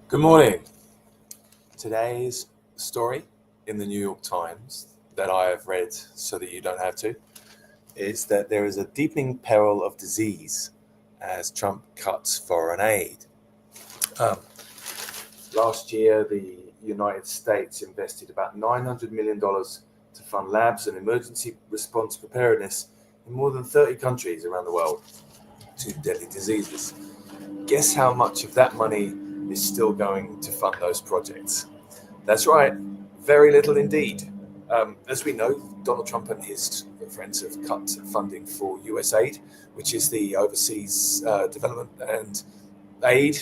Good morning. Today's story in the New York Times that I have read so that you don't have to is that there is a deepening peril of disease as Trump cuts foreign aid. Um, Last year, the United States invested about $900 million to fund labs and emergency response preparedness in more than 30 countries around the world to deadly diseases. Guess how much of that money is still going to fund those projects? That's right, very little indeed. As we know, Donald Trump and his friends have cut funding for USAID, which is the overseas development and aid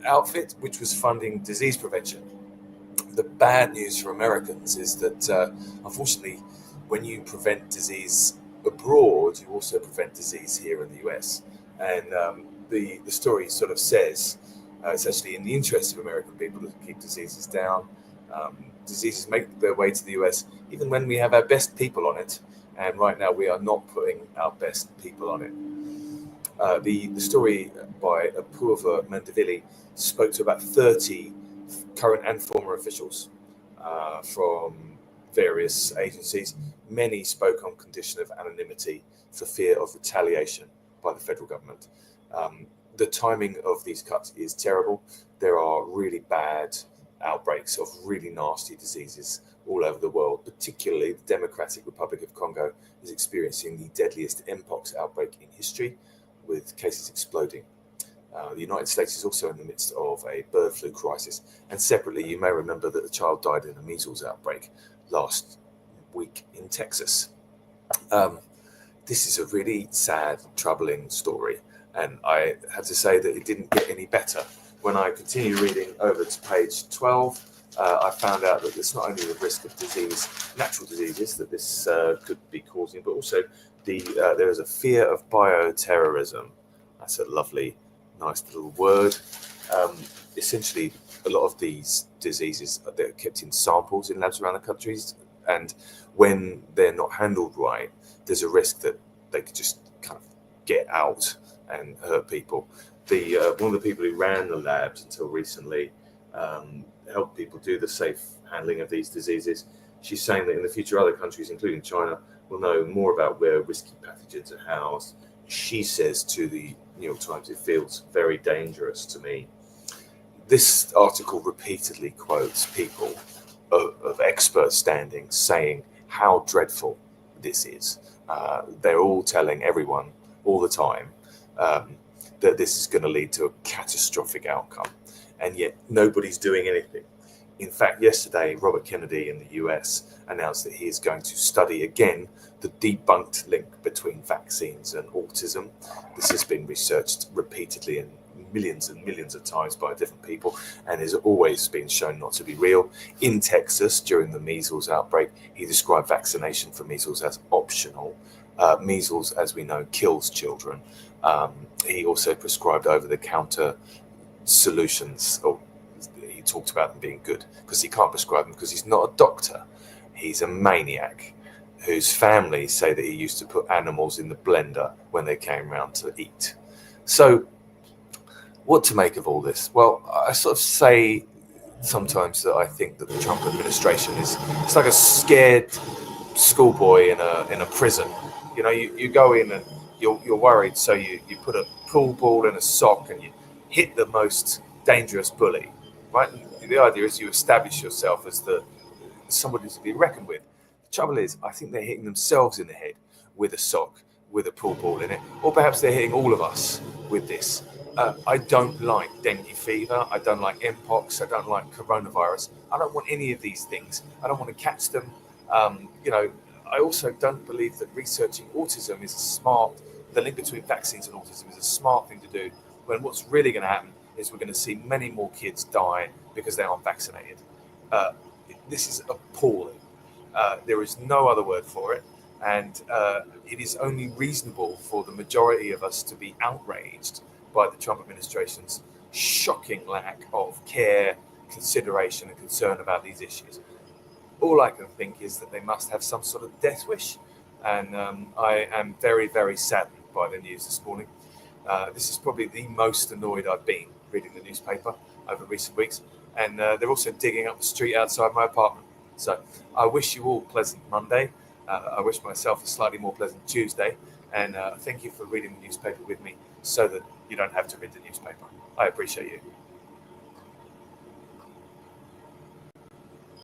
outfit, which was funding disease prevention. The bad news for Americans is that, unfortunately, when you prevent disease abroad, you also prevent disease here in the US. And the story sort of says it's actually in the interest of American people to keep diseases down. Diseases make their way to the US even when we have our best people on it. And right now, we are not putting our best people on it. The story by Apurva Mandavili spoke to about 30 current and former officials from various agencies. Many spoke on condition of anonymity for fear of retaliation by the federal government. The timing of these cuts is terrible. There are really bad outbreaks of really nasty diseases all over the world. Particularly, the Democratic Republic of Congo is experiencing the deadliest mpox outbreak in history, with cases exploding. The United States is also in the midst of a bird flu crisis. And separately, you may remember that a child died in a measles outbreak last week in Texas. This is a really sad, troubling story. And I have to say that it didn't get any better. When I continued reading over to page 12, I found out that there's not only the risk of disease, natural diseases that this could be causing, but also there is a fear of bioterrorism. That's a lovely, nice little word. Essentially, a lot of these diseases they're kept in samples in labs around the countries, and when they're not handled right, there's a risk that they could just kind of get out and hurt people. One of the people who ran the labs until recently helped people do the safe handling of these diseases. She's saying that in the future, other countries, including China, will know more about where risky pathogens are housed. She says to the New York Times, it feels very dangerous to me. This article repeatedly quotes people of expert standing saying how dreadful this is. They're all telling everyone all the time that this is going to lead to a catastrophic outcome, and yet nobody's doing anything. In fact, yesterday, Robert Kennedy in the US announced that he is going to study again the debunked link between vaccines and autism. This has been researched repeatedly and millions of times by different people and has always been shown not to be real. In Texas, during the measles outbreak, he described vaccination for measles as optional. Measles, as we know, kills children. He also prescribed over-the-counter solutions, or he talked about them being good because he can't prescribe them because he's not a doctor. He's a maniac whose family say that he used to put animals in the blender when they came round to eat. So what to make of all this? Well, I sort of say sometimes that I think that the Trump administration it's like a scared schoolboy in a prison. You know, you go in and you're worried, so you put a pool ball in a sock and you hit the most dangerous bully, right? And the idea is you establish yourself as somebody to be reckoned with. The trouble is, I think they're hitting themselves in the head with a sock, with a pool ball in it, or perhaps they're hitting all of us with this. I don't like dengue fever. I don't like mpox. I don't like coronavirus. I don't want any of these things. I don't want to catch them. I also don't believe that researching autism is the link between vaccines and autism is a smart thing to do, when what's really going to happen is we're going to see many more kids die because they're unvaccinated. This is appalling. There is no other word for it. And it is only reasonable for the majority of us to be outraged by the Trump administration's shocking lack of care, consideration, and concern about these issues. All I can think is that they must have some sort of death wish. And I am very, very saddened by the news this morning. This is probably the most annoyed I've been reading the newspaper over recent weeks, and they're also digging up the street outside my apartment. So I wish you all a pleasant Monday. I wish myself a slightly more pleasant Tuesday, and thank you for reading the newspaper with me so that you don't have to read the newspaper. I appreciate you.